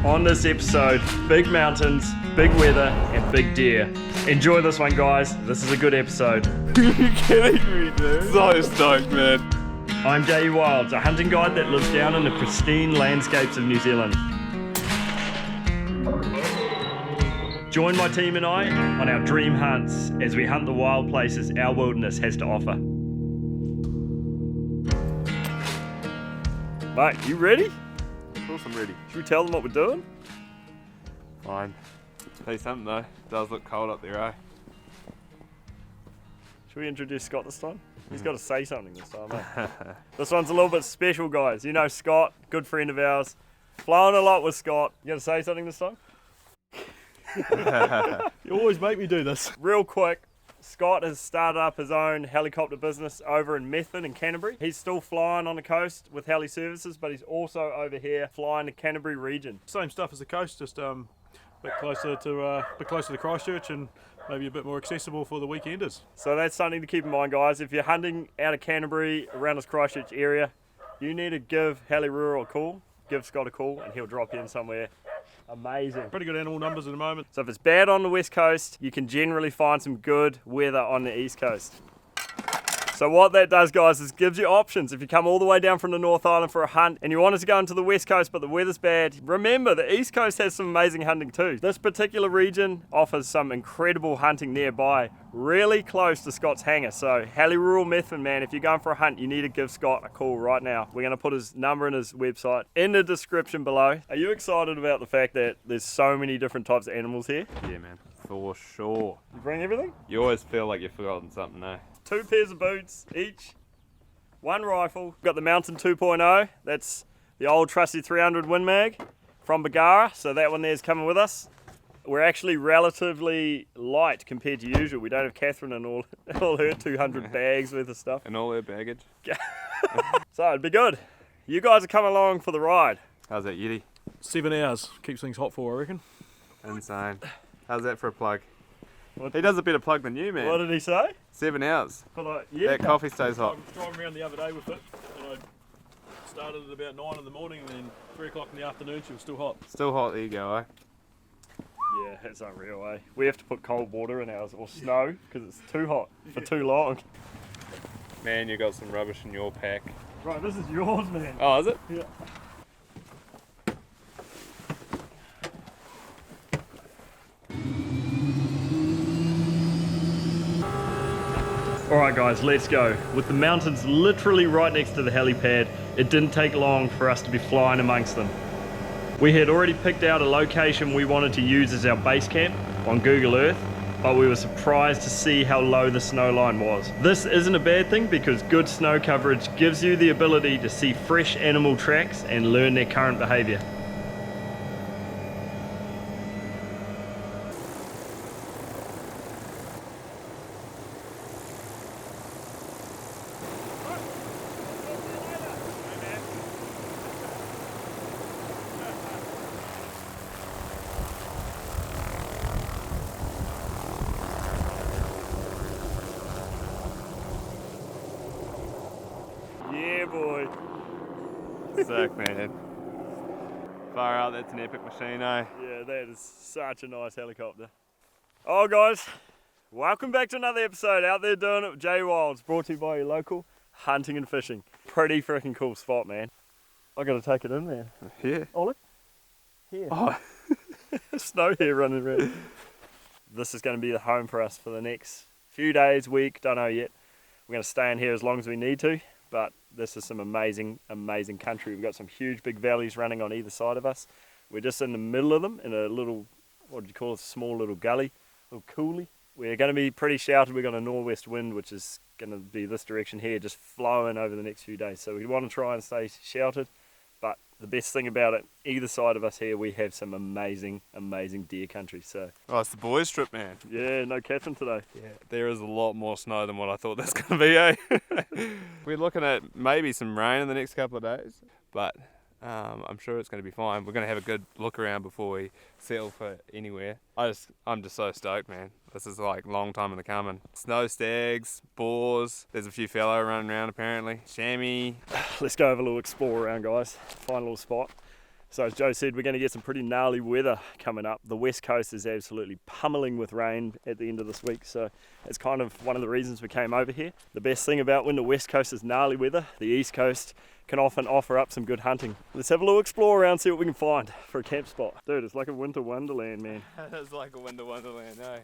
On this episode, big mountains, big weather, and big deer. Enjoy this one, guys. This is a good episode. Are you kidding me, dude? So stoked, man. I'm Jay Wilds, a hunting guide that lives down in the pristine landscapes of New Zealand. Join my team and I on our dream hunts as we hunt the wild places our wilderness has to offer. Mate, you ready? Of course I'm ready. Should we tell them what we're doing? Fine. Tell you something though, it does look cold up there, eh? Should we introduce Scott this time? He's got to say something this time, eh? This one's a little bit special, guys. You know Scott, good friend of ours. Flown a lot with Scott. You got to say something this time? You always make me do this. Real quick, Scott has started up his own helicopter business over in Methven in Canterbury. He's still flying on the coast with heli services, but he's also over here flying the Canterbury region. Same stuff as the coast, just a bit closer to Christchurch and maybe a bit more accessible for the weekenders. So that's something to keep in mind, guys. If you're hunting out of Canterbury, around this Christchurch area, you need to give Heli Rural a call. Give Scott a call and he'll drop you in somewhere amazing. Pretty good animal numbers at the moment. So if it's bad on the west coast, you can generally find some good weather on the east coast. So what that does, guys, is gives you options. If you come all the way down from the North Island for a hunt and you wanted to go into the west coast but the weather's bad, remember the east coast has some amazing hunting too. This particular region offers some incredible hunting nearby, really close to Scott's hangar. So Heli Rural Methven, man, if you're going for a hunt, you need to give Scott a call right now. We're going to put his number and his website in the description below. Are you excited about the fact that there's so many different types of animals here? Yeah, man, for sure. You bring everything? You always feel like you've forgotten something, eh? 2 pairs of boots each, 1 rifle. We've got the Mountain 2.0, that's the old trusty 300 Win Mag from Bergara, so that one there's coming with us. We're actually relatively light compared to usual. We don't have Catherine and all her 200 bags worth of stuff. And all their baggage. So it'd be good. You guys are coming along for the ride. How's that, Yeti? 7 hours keeps things hot for, I reckon. Insane. How's that for a plug? What? He does a better plug than you, man. What did he say? 7 hours. Yeah, That coffee stays hot. I was driving around the other day with it and I started at about 9 in the morning and then 3 o'clock in the afternoon she was still hot. Still hot, there you go, eh? Yeah, it's unreal, eh? We have to put cold water in ours, or snow, because it's too hot for too long. Man, you got some rubbish in your pack. Right, this is yours, man. Oh, is it? Yeah. Alright guys, let's go. With the mountains literally right next to the helipad, it didn't take long for us to be flying amongst them. We had already picked out a location we wanted to use as our base camp on Google Earth, but we were surprised to see how low the snow line was. This isn't a bad thing because good snow coverage gives you the ability to see fresh animal tracks and learn their current behavior. Yeah, boy. Sick, man. Far out, that's an epic machine, eh? Yeah, that is such a nice helicopter. Oh, guys, welcome back to another episode Out There Doing It with Jay Wilds, brought to you by your local hunting and fishing. Pretty freaking cool spot, man. I gotta take it in, man. Yeah. Oh, look. Here. Oh. Snow here running around. This is going to be the home for us for the next few days, week, don't know yet. We're going to stay in here as long as we need to, but this is some amazing, amazing country. We've got some huge big valleys running on either side of us. We're just in the middle of them in a little, what do you call it, small little gully, little coulee. We're going to be pretty sheltered. We've got a northwest wind, which is going to be this direction here, just flowing over the next few days. So we want to try and stay sheltered. But the best thing about it, either side of us here, we have some amazing, amazing deer country. So Oh, it's the boys trip, man. yeah, no Catherine today. Yeah, there is a lot more snow than what I thought that's going to be, eh? We're looking at maybe some rain in the next couple of days, but I'm sure it's going to be fine. We're going to have a good look around before we settle for anywhere. I'm just so stoked, man. This is like a long time in the coming. Snow stags, boars, there's a few fellow running around apparently, chamois. Let's go have a little explore around, guys. Find a little spot. So as Joe said, we're going to get some pretty gnarly weather coming up. The west coast is absolutely pummeling with rain at the end of this week, so it's kind of one of the reasons we came over here. The best thing about when the west coast is gnarly weather, the east coast can often offer up some good hunting. Let's have a little explore around, see what we can find for a camp spot. Dude, it's like a winter wonderland, man. It is like a winter wonderland, eh?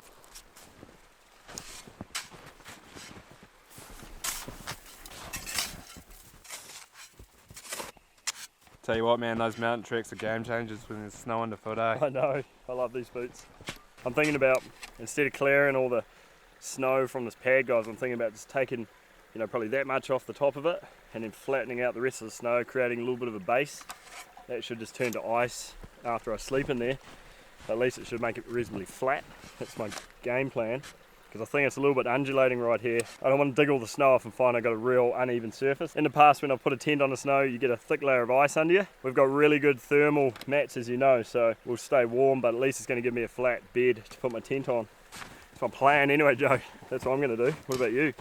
Tell you what, man, those mountain treks are game changers when there's snow underfoot, eh? I know, I love these boots. I'm thinking about, instead of clearing all the snow from this pad, guys, I'm thinking about just taking, probably that much off the top of it and then flattening out the rest of the snow, creating a little bit of a base. That should just turn to ice after I sleep in there. At least it should make it reasonably flat. That's my game plan, because I think it's a little bit undulating right here. I don't want to dig all the snow off and find I've got a real uneven surface. In the past, when I put a tent on the snow, you get a thick layer of ice under you. We've got really good thermal mats, as you know, so we'll stay warm, but at least it's going to give me a flat bed to put my tent on. That's my plan anyway, Joe. That's what I'm going to do. What about you?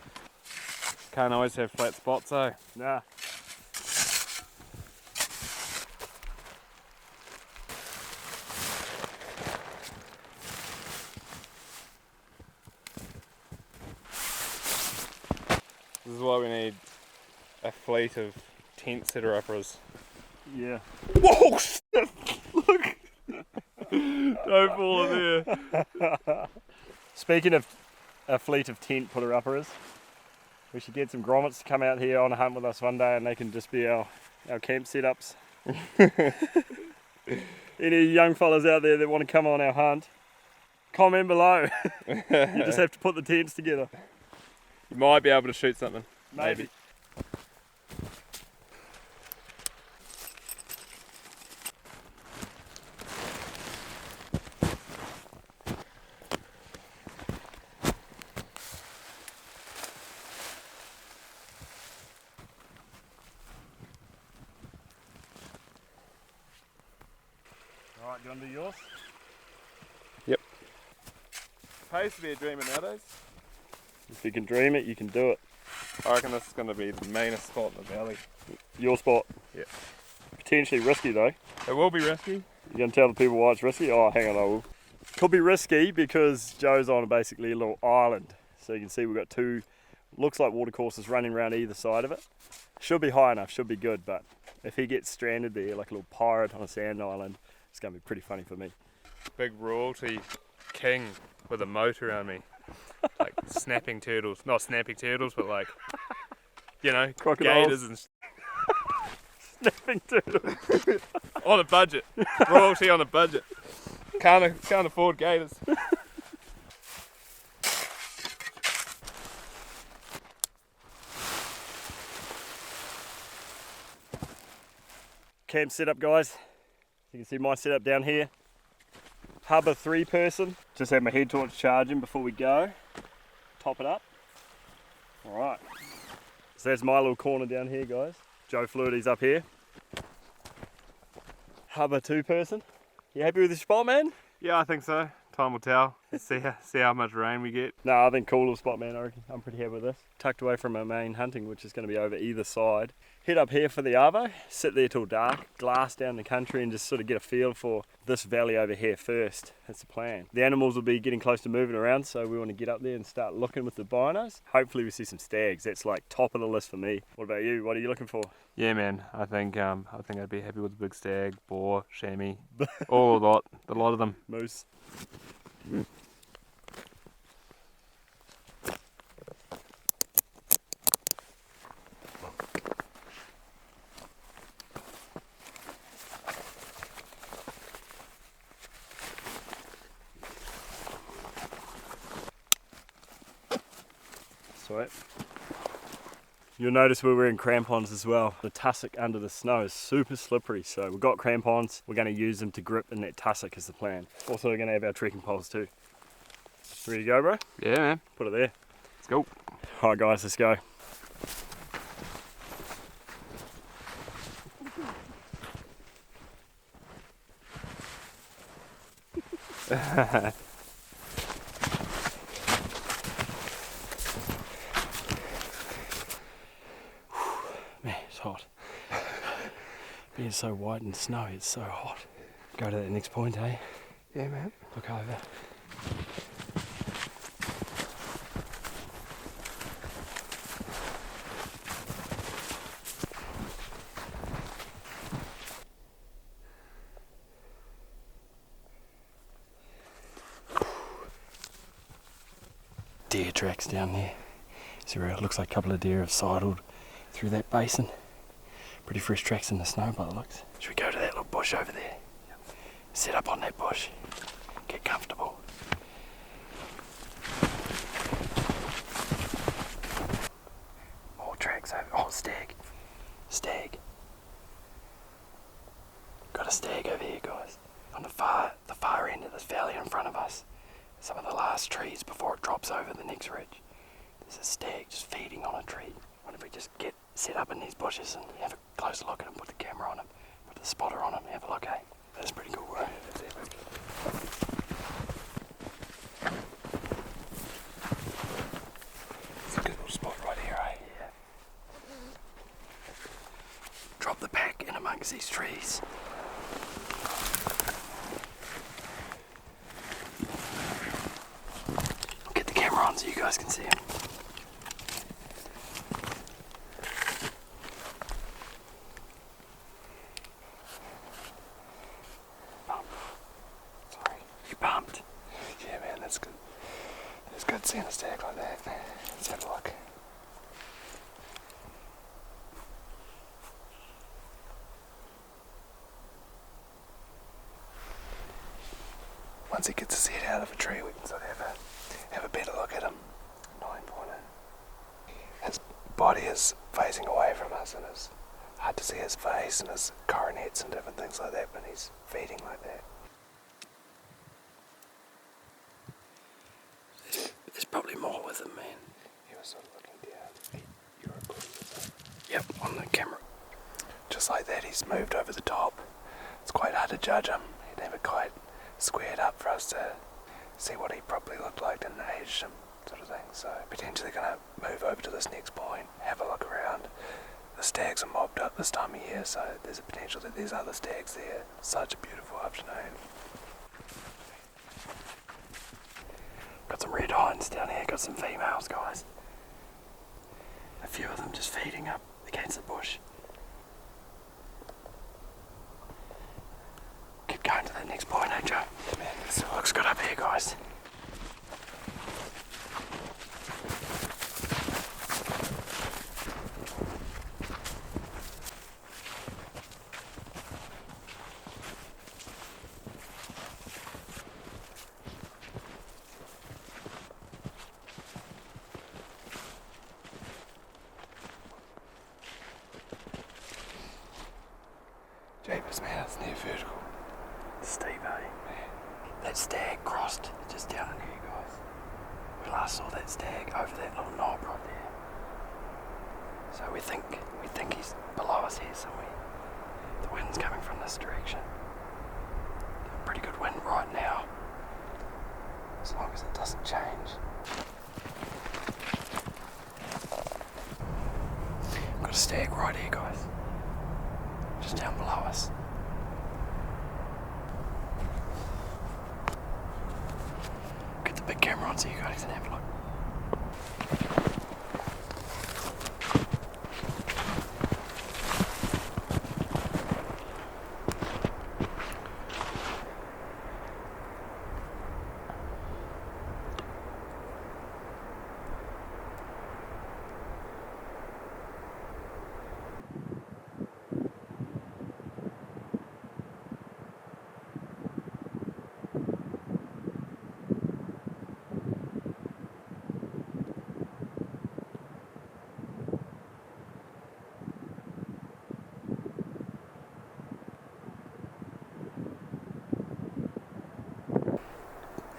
Can't always have flat spots, eh? Nah. This is why we need a fleet of tent setter-uppers. Yeah. Whoa! Shit. Look! Don't fall in there. Speaking of a fleet of tent putter-uppers, we should get some grommets to come out here on a hunt with us one day, and they can just be our camp setups. Any young fellas out there that want to come on our hunt, comment below. You just have to put the tents together. You might be able to shoot something. Maybe. Alright, do you want to do yours? Yep. Pays to be a dreamer nowadays. If you can dream it, you can do it. I reckon this is going to be the meanest spot in the valley. Your spot. Yeah. Potentially risky though. It will be risky. You gonna tell the people why it's risky? Oh, hang on, I will. Could be risky because Joe's on basically a little island. So you can see we've got two, looks like watercourses running around either side of it. Should be high enough, should be good, but if he gets stranded there like a little pirate on a sand island, it's gonna be pretty funny for me. Big royalty king with a moat around me. Like snapping turtles. Not snapping turtles, but like, Crocodiles. gators and Snapping turtle. on a budget. Royalty on a budget. Can't afford gators. Camp setup, guys. You can see my setup down here. Hubba 3-person. Just have my head torch charging before we go. Top it up. Alright. So that's my little corner down here, guys. Joe Fluidy's up here. Hubba 2-person. You happy with the spot, man? Yeah, I think so. Time will tell. Let's see how much rain we get. No, I think cool little spot, man. I reckon I'm pretty happy with this. Tucked away from our main hunting, which is going to be over either side. Head up here for the arvo, sit there till dark, glass down the country and just sort of get a feel for this valley over here first. That's the plan. The animals will be getting close to moving around, so we want to get up there and start looking with the binos. Hopefully we see some stags. That's like top of the list for me. What about you? What are you looking for? Yeah, man. I think I'd be happy with a big stag, boar, chamois, all of that. A lot of them. Moose. Sweet. You'll notice we're wearing crampons as well. The tussock under the snow is super slippery, so we've got crampons. We're going to use them to grip in that tussock is the plan. Also, we're going to have our trekking poles too. Ready to go, bro? Yeah, man. Put it there. Let's go. Alright guys, let's go. Man, it's hot. Being is so white and snowy, it's so hot. Go to that next point, eh? Yeah, man. Look over. Deer tracks down there. See where it looks like a couple of deer have sidled through that basin. Pretty fresh tracks in the snow by the looks. Should we go to that little bush over there? Set up on that bush. Get comfortable. More tracks over. Oh, stag. Stag. Got a stag over here, guys. On the far end of this valley in front of us. Some of the last trees before it drops over the next ridge. There's a stag just feeding on a tree. What if we just get set up in these bushes and have a closer look at him, put the camera on him, put the spotter on him, have a look, eh? That's pretty cool, right? That's epic. It's a good little spot right here, eh? Yeah. Drop the pack in amongst these trees. Get the camera on so you guys can see him. Pumped. Yeah, man, that's good. It's good seeing a stag like that. Let's have a look. Once he gets his head out of a tree, we can sort of have a better look at him. 9-pointer. His body is facing away from us, and it's hard to see his face and his coronets and different things like that when he's feeding like that. There's probably more with him, man. He was sort of looking down. You were with it. Yep, on the camera. Just like that, he's moved over the top. It's quite hard to judge him. He never quite squared up for us to see what he probably looked like and aged him, sort of thing. So potentially going to move over to this next point, have a look around. The stags are mobbed up this time of year, so there's a potential that there's other stags there. Such a beautiful afternoon. Got some red hinds down here, got some females, guys. A few of them just feeding up against the bush. Keep going to that next point, eh, Joe? Yeah, man, this looks good up here, guys. Japers, man, it's near vertical. Steep, eh? That stag crossed just down in here, guys. We last saw that stag over that little knob right there. So we think he's below us here somewhere. The wind's coming from this direction. Pretty good wind right now. As long as it doesn't change. We've got a stag right here, guys. Just down below us. Get the big camera on so you guys can have a look.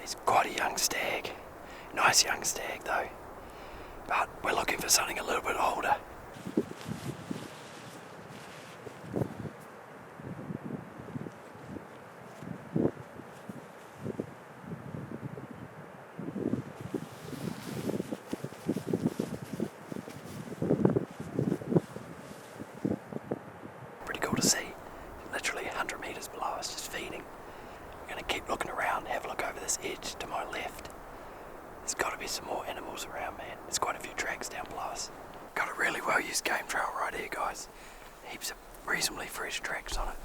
He's quite a young stag. Nice young stag though. But we're looking for something a little bit older. Pretty cool to see. this edge to my left. There's got to be some more animals around, man. There's quite a few tracks down below us. Got a really well used game trail right here, guys. Heaps of reasonably fresh tracks on it.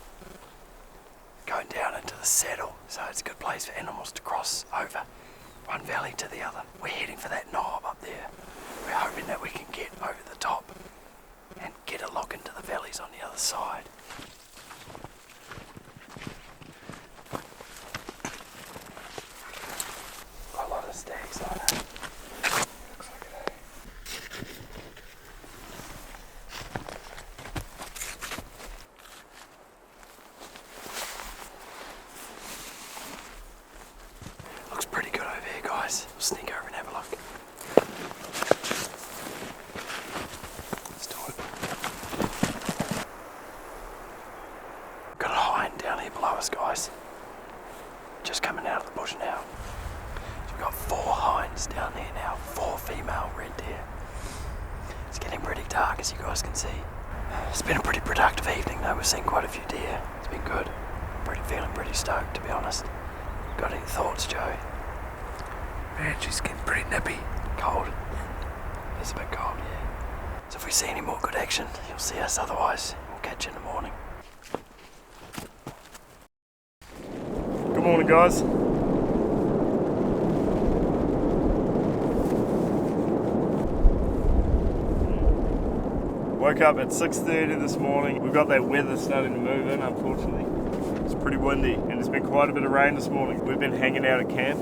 Going down into the saddle, so it's a good place for animals to cross over one valley to the other. We're heading for that knob up there. We're hoping that we can get over the top and get a look into the valleys on the other side. Got a lot of stags on it. Looks like it, Looks pretty good over here, guys. We'll sneak over and have a look. Let's do it. Got a hind down here below us, guys. Just coming out of the bush now. So we've got 4 hinds down here now. 4 female red deer. It's getting pretty dark, as you guys can see. It's been a pretty productive evening though. We've seen quite a few deer. It's been good. Feeling pretty stoked, to be honest. Got any thoughts, Joe? Man, she's getting pretty nippy. Cold. It's a bit cold, yeah. So if we see any more good action, you'll see us. Otherwise, we'll catch you in the morning. Good morning, guys. Woke up at 6:30 this morning. We've got that weather starting to move in, unfortunately. It's pretty windy and there's been quite a bit of rain this morning. We've been hanging out at camp.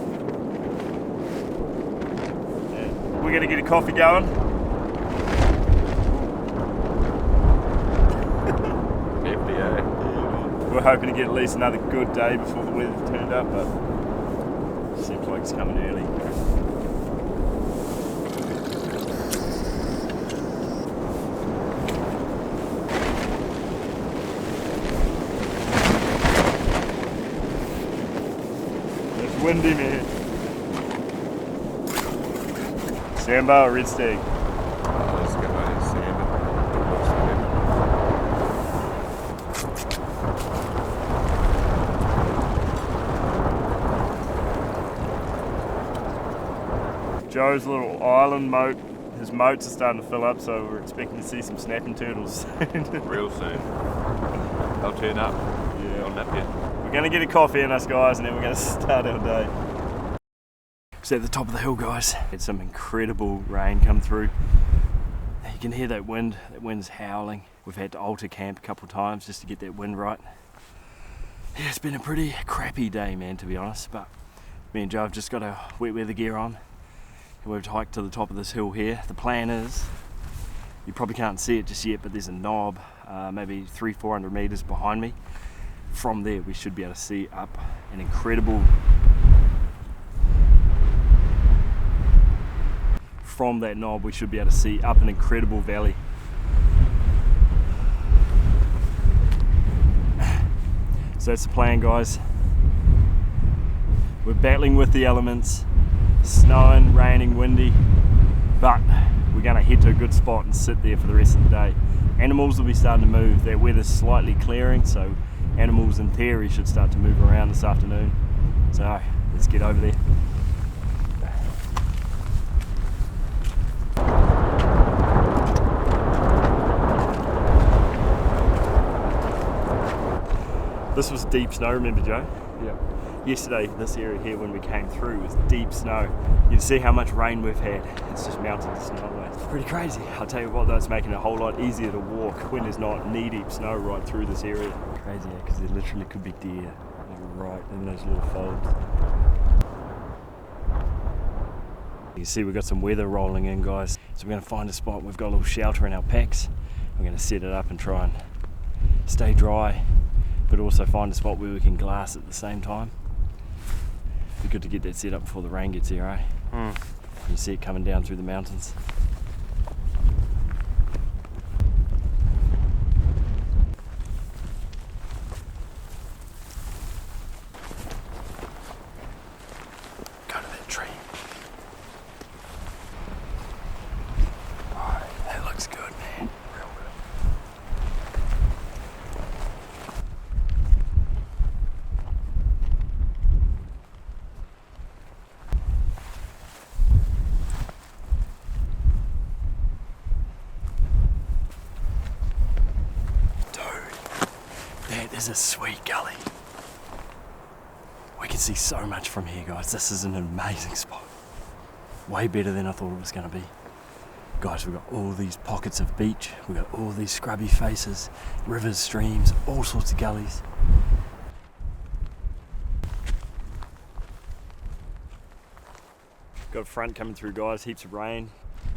We're going to get a coffee going. We're hoping to get at least another good day before the weather turned up, but it seems like it's coming early. It's windy, man. Sambar or red stag? Let's go salmon. Joe's little island moat, his moats are starting to fill up, so we're expecting to see some snapping turtles. Real soon. They'll turn up. Yeah. They'll nip you. We're going to get a coffee in us, guys, and then we're going to start our day. It's at the top of the hill, guys. Had some incredible rain come through. You can hear that wind. That wind's howling. We've had to alter camp a couple of times just to get that wind right. Yeah, it's been a pretty crappy day, man, to be honest, but me and Joe have just got our wet weather gear on. We've hiked to the top of this hill here. The plan is, you probably can't see it just yet, but there's a knob maybe 300-400 meters behind me. From there we should be able to see up an incredible, from that knob we should be able to see up an incredible valley. So that's the plan, guys. We're battling with the elements. Snowing, raining, windy, but we're going to head to a good spot and sit there for the rest of the day. Animals will be starting to move. Their weather's slightly clearing, so animals in theory should start to move around this afternoon. So let's get over there. This was deep snow, remember, Joe? Yeah. Yesterday, this area here, when we came through, was deep snow. You can see how much rain we've had. It's just mountains of snow. It's pretty crazy. I'll tell you what, though, it's making it a whole lot easier to walk when there's not knee-deep snow right through this area. Crazy, yeah, because there literally could be deer like right in those little folds. You can see we've got some weather rolling in, guys. So we're going to find a spot. We've got a little shelter in our packs. We're going to set it up and try and stay dry, but also find a spot where we can glass at the same time. Be good to get that set up before the rain gets here, eh? You see it coming down through the mountains. Go to that tree. Alright, that looks good, man. Real good. Here's a sweet gully. We can see so much from here, guys. This is an amazing spot. Way better than I thought it was going to be. Guys, we've got all these pockets of beach. We've got all these scrubby faces, rivers, streams, all sorts of gullies. Got a front coming through, guys, heaps of rain.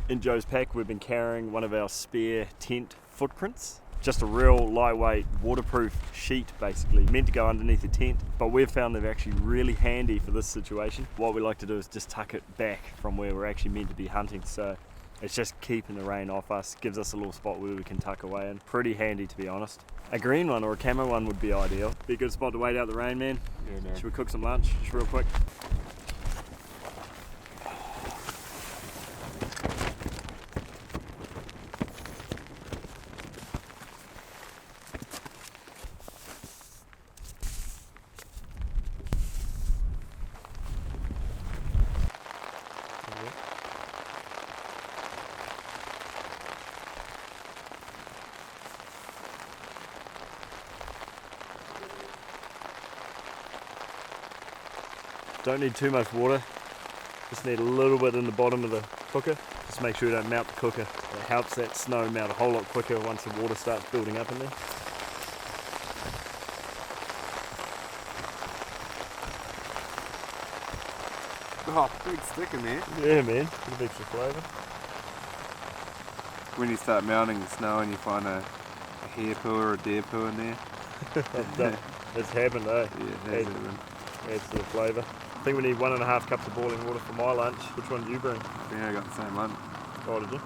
In Joe's pack, we've been carrying one of our spare tent footprints. Just a real lightweight, waterproof sheet, basically, meant to go underneath the tent, but we've found they're actually really handy for this situation. What we like to do is just tuck it back from where we're actually meant to be hunting, so it's just keeping the rain off us, gives us a little spot where we can tuck away in. Pretty handy, to be honest. A green one or a camo one would be ideal. Be a good spot to wait out the rain, man. Yeah, man. Should we cook some lunch, just real quick? Don't need too much water, just need a little bit in the bottom of the cooker. Just make sure you don't melt the cooker. It helps that snow melt a whole lot quicker once the water starts building up in there. Oh, big stick in there. Yeah, man, a bit extra flavour. When you start melting the snow and you find a hare poo or a deer poo in there. It's happened, eh? Yeah, that's it. Adds to the flavour. I think we need 1.5 cups of boiling water for my lunch. Which one do you bring? Yeah, I got the same one. Oh, did you?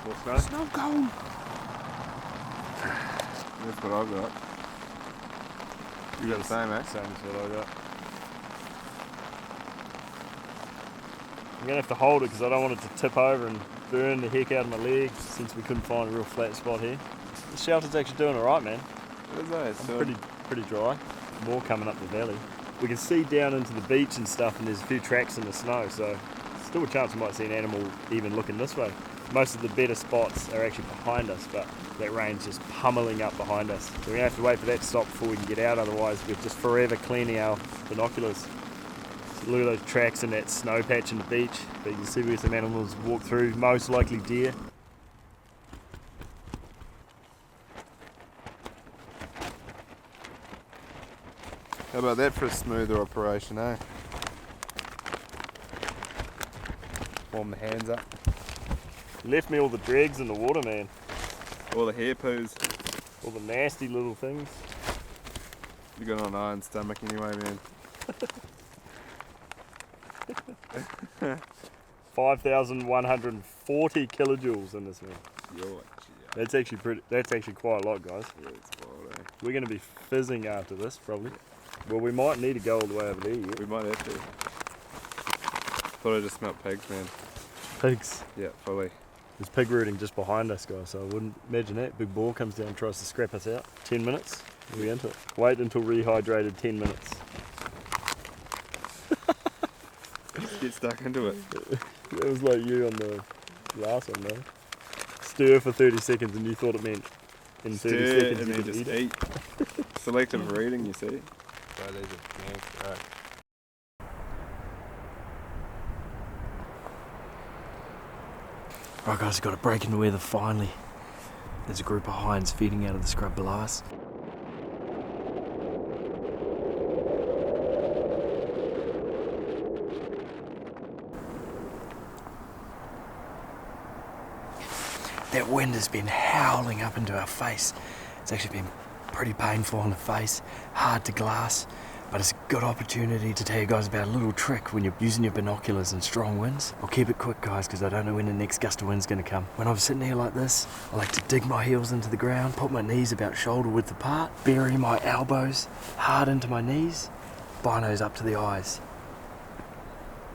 More snow? Snow cone! That's what I've got. You got the same, eh? Same as what I got. I'm going to have to hold it because I don't want it to tip over and burn the heck out of my legs since we couldn't find a real flat spot here. The shelter's actually doing alright, man. It's Pretty dry. More coming up the valley. We can see down into the beach and stuff, and there's a few tracks in the snow, so still a chance we might see an animal even looking this way. Most of the better spots are actually behind us, but that rain's just pummeling up behind us. So we're going to have to wait for that to stop before we can get out, otherwise we're just forever cleaning our binoculars. So look at those tracks in that snow patch in the beach, but you can see where some animals walk through, most likely deer. How about that for a smoother operation, eh? Warm the hands up. You left me all the dregs in the water, man. All the hare poos. All the nasty little things. You got an iron stomach anyway, man. 5,140 kilojoules in this, man. Yo, That's actually quite a lot, guys. yeah, it's wild, eh? We're going to be fizzing after this, probably. Well, we might need to go all the way over there yet. We might have to. Thought I just smelt pigs, man. Pigs. Yeah, fully. There's pig rooting just behind us, guys, so I wouldn't imagine that. Big boar comes down and tries to scrap us out. 10 minutes, we're into it. Wait until rehydrated 10 minutes. Get stuck into it. That was like you on the last one, though. Stir for 30 seconds and you thought it meant in 30 Stir seconds and you then could just eat it. eat. Selective reading, you see. So these are gangster, right? Right, guys, got a break in the weather finally. There's a group of hinds feeding out of the scrub below us. That wind has been howling up into our face. It's actually been pretty painful on the face, hard to glass, but it's a good opportunity to tell you guys about a little trick when you're using your binoculars in strong winds. I'll keep it quick, guys, because I don't know when the next gust of wind's going to come. When I'm sitting here like this, I like to dig my heels into the ground, put my knees about shoulder width apart, bury my elbows hard into my knees, binos up to the eyes.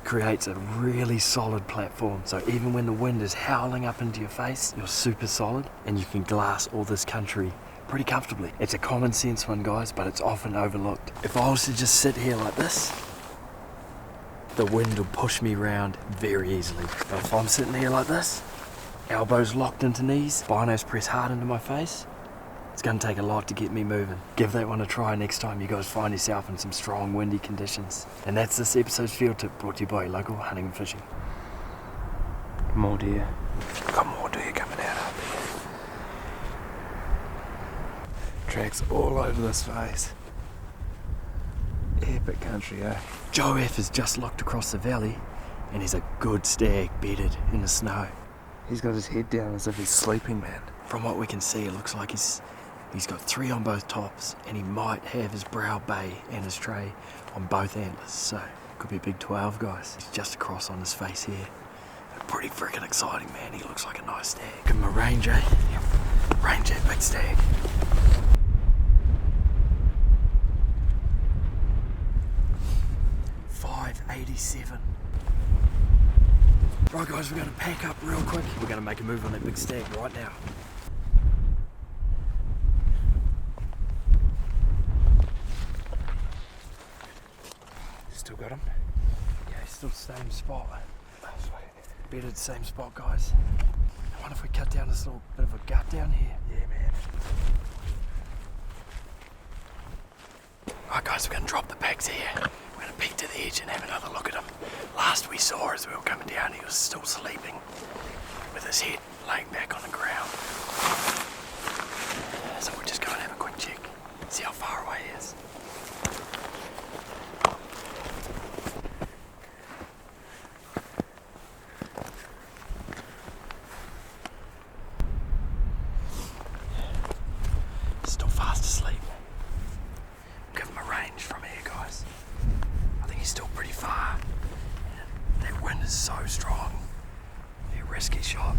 Creates a really solid platform, so even when the wind is howling up into your face, you're super solid and you can glass all this country pretty comfortably. It's a common sense one, guys, but it's often overlooked. If I was to just sit here like this, the wind will push me around very easily. But if I'm sitting here like this, Elbows locked into knees, binos press hard into my face. It's going to take a lot to get me moving. Give that one a try next time you guys find yourself in some strong windy conditions. And that's this episode's field tip brought to you by local hunting and fishing. More deer. Got more deer coming out up here. Tracks all over this face. Epic country, eh? Joe F has just looked across the valley and he's a good stag bedded in the snow. He's got his head down as if he's sleeping, man. From what we can see, it looks like he's got 3 on both tops and he might have his brow bay and his tray on both antlers, so could be a big 12, guys. He's just across on his face here. Pretty freaking exciting, man. He looks like a nice stag. Give him a range, eh? Yep. Range that big stag. .587. Right, guys, we're going to pack up real quick. We're going to make a move on that big stag right now. Still got him? Yeah, he's still same spot. Bedded same spot, guys. I wonder if we cut down this little bit of a gut down here. Yeah, man. Right, guys, we're going to drop the packs here. We're going to peek to the edge and have another look at him. Last we saw as we were coming down, he was still sleeping with his head laying back on the ground. So we'll just go and have a quick check, see how far away he is. Still fast asleep. Give him a range from here, guys. I think he's still pretty far. That wind is so strong. Be a risky shot.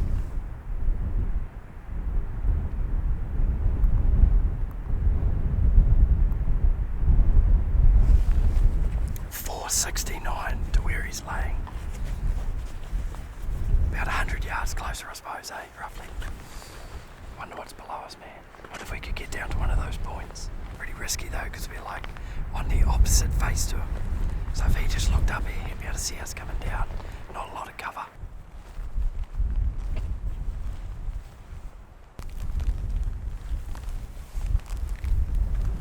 .469 to where he's laying. About 100 yards closer, I suppose, eh? Roughly. Wonder what's below us, man. Wonder if we could get down to one of those points. Pretty risky though, because we're like on the opposite face to him. So if he just looked up here, he'd be able to see us coming down. Not a lot of cover.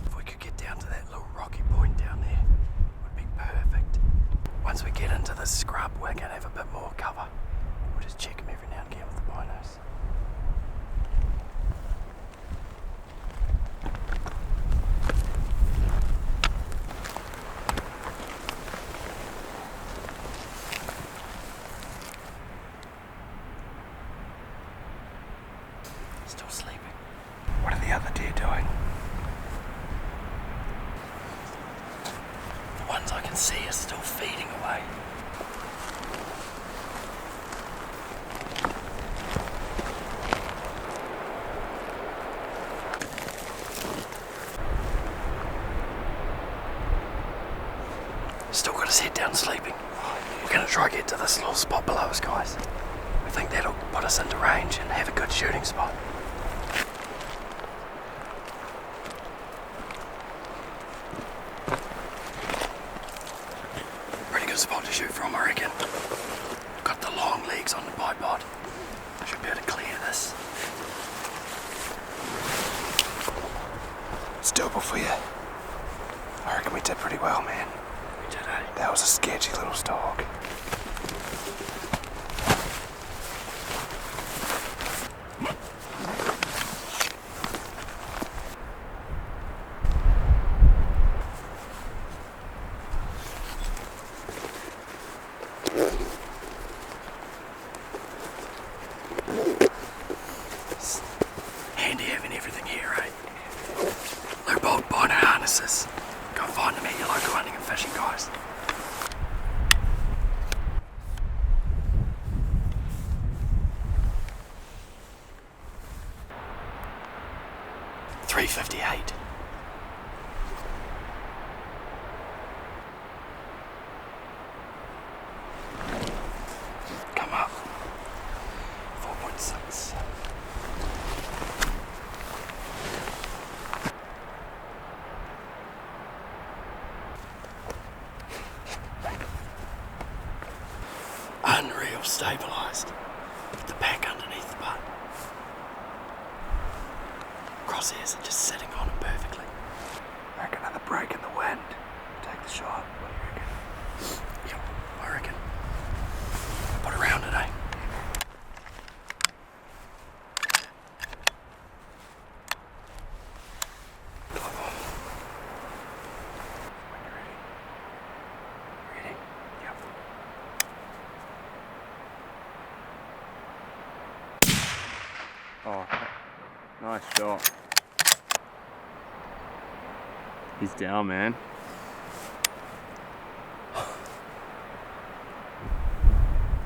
If we could get down to that little rocky point down there, would be perfect. Once we get into the scrub, we're gonna have a bit more cover. We'll just check him every now and again with the binos. Still sleeping. What are the other deer doing? The ones I can see are still feeding away. Still got his head down sleeping. We're going to try to get to this little spot below us, guys. We think that'll put us into range and have a good shooting spot. Pretty good spot to shoot from, I reckon. Got the long legs on the bipod. Should be able to clear this. It's doable for you. I reckon we did pretty well, man. We did, eh? That was a sketchy little stalk. Handy having everything here, eh? Low bolt bino harnesses. Go and find them at your local hunting and fishing, guys. .358. Come up. 4.6. Unreal stabilised with the pack underneath the bow. crosshairs are just sitting on him perfectly. I reckon another break in the wind. Take the shot. What do you reckon? Yep, I reckon. Put around it, eh? Oh, nice shot. He's down, man.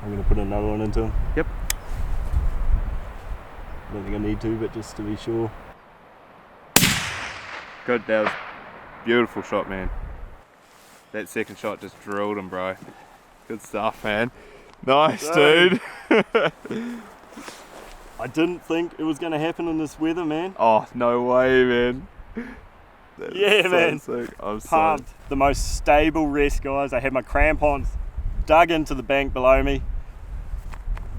I'm going to put another one into him. Yep. I don't think I need to, but just to be sure. Good, that was beautiful shot, man. That second shot just drilled him, bro. Good stuff, man. Nice, dude. I didn't think it was going to happen in this weather, man. Oh, no way, man. That is Yeah, so man. Sick. I'm Pumped. The most stable rest, guys. I had my crampons dug into the bank below me.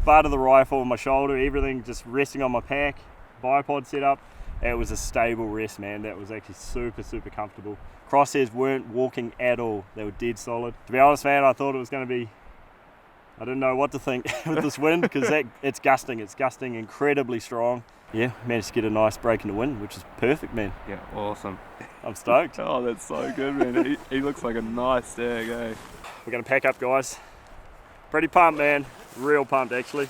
Butt of the rifle on my shoulder, everything just resting on my pack. Bipod set up. It was a stable rest, man. That was actually super, super comfortable. Crosshairs weren't walking at all. They were dead solid. To be honest, man, I thought it was going to be, I didn't know what to think with this wind because it's gusting. It's gusting incredibly strong. Yeah, managed to get a nice break in the wind, which is perfect, man. Yeah, awesome. I'm stoked. Oh, that's so good, man. He looks like a nice stag, eh? We're going to pack up, guys. Pretty pumped, man. Real pumped, actually.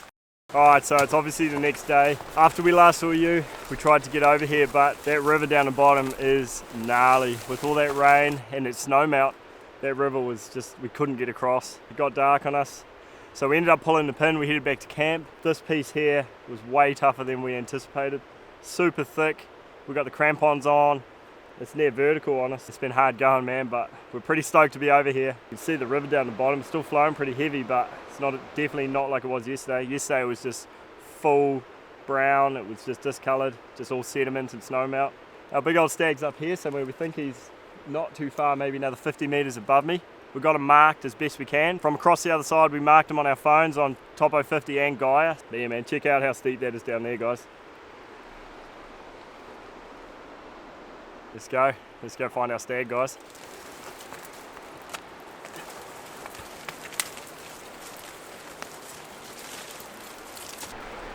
Alright, so it's obviously the next day. After we last saw you, we tried to get over here, but that river down the bottom is gnarly. With all that rain and its snow melt, that river was just, we couldn't get across. It got dark on us. So we ended up pulling the pin, we headed back to camp. This piece here was way tougher than we anticipated. Super thick, we got the crampons on. It's near vertical on us. It's been hard going, man, but we're pretty stoked to be over here. You can see the river down the bottom, it's still flowing pretty heavy, but it's definitely not like it was yesterday. Yesterday it was just full brown, it was just discoloured, just all sediment and snow melt. Our big old stag's up here, somewhere we think he's not too far, maybe another 50 metres above me. We've got him marked as best we can. From across the other side, we marked him on our phones on Topo 50 and Gaia. But yeah, man, check out how steep that is down there, guys. Let's go find our stag, guys.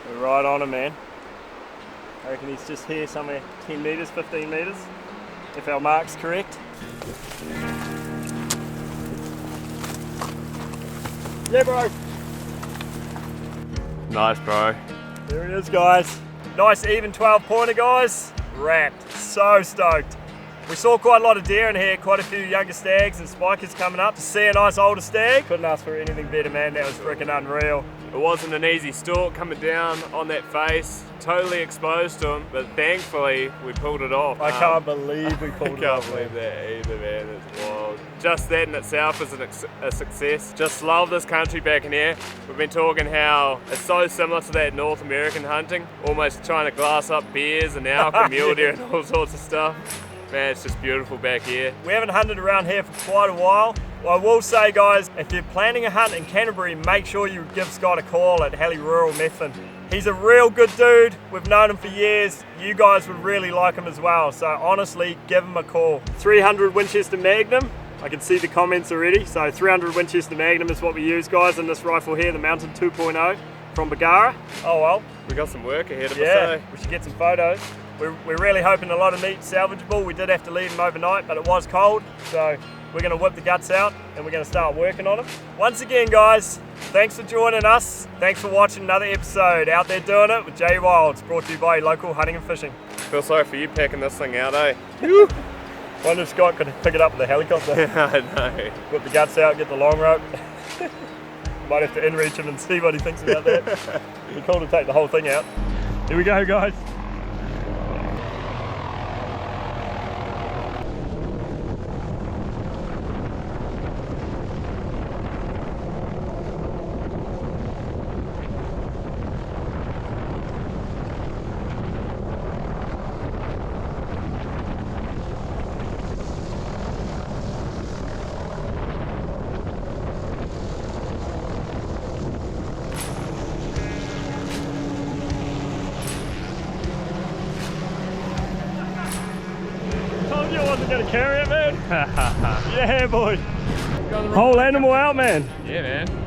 We're right on him, man. I reckon he's just here somewhere 10 metres, 15 metres, if our mark's correct. Yeah, bro. Nice, bro. There it is, guys. Nice even 12-pointer, guys. Wrapped. So stoked. We saw quite a lot of deer in here, quite a few younger stags and spikers coming up. To see a nice older stag, couldn't ask for anything better, man. That was freaking unreal. It wasn't an easy stalk coming down on that face, totally exposed to him, but thankfully we pulled it off. I can't believe we pulled it off. I can't believe that either, man. It's wild. Just that in itself is a success. Just love this country back in here. We've been talking how it's so similar to that North American hunting, almost trying to glass up bears and elk and mule deer and all sorts of stuff. Man, it's just beautiful back here. We haven't hunted around here for quite a while. Well, I will say, guys, if you're planning a hunt in Canterbury, make sure you give Scott a call at Halley Rural Methven. He's a real good dude. We've known him for years. You guys would really like him as well. So honestly, give him a call. 300 Winchester Magnum. I can see the comments already. So 300 Winchester Magnum is what we use, guys, in this rifle here, the Mountain 2.0 from Bergara. Oh well. We got some work ahead of us, Yeah, we should get some photos. We're really hoping a lot of meat's salvageable. We did have to leave them overnight, but it was cold. So we're going to whip the guts out and we're going to start working on them. Once again, guys, thanks for joining us. Thanks for watching another episode Out There Doing It with Jay Wilds, brought to you by Local Hunting and Fishing. Feel sorry for you packing this thing out, eh? Wonder if Scott could pick it up with a helicopter. I know. Whip the guts out, get the long rope. Might have to in-reach him and see what he thinks about that. It'd be cool to take the whole thing out. Here we go, guys. wasn't going to carry it, man. Yeah, boy. Whole animal out, man. Yeah, man.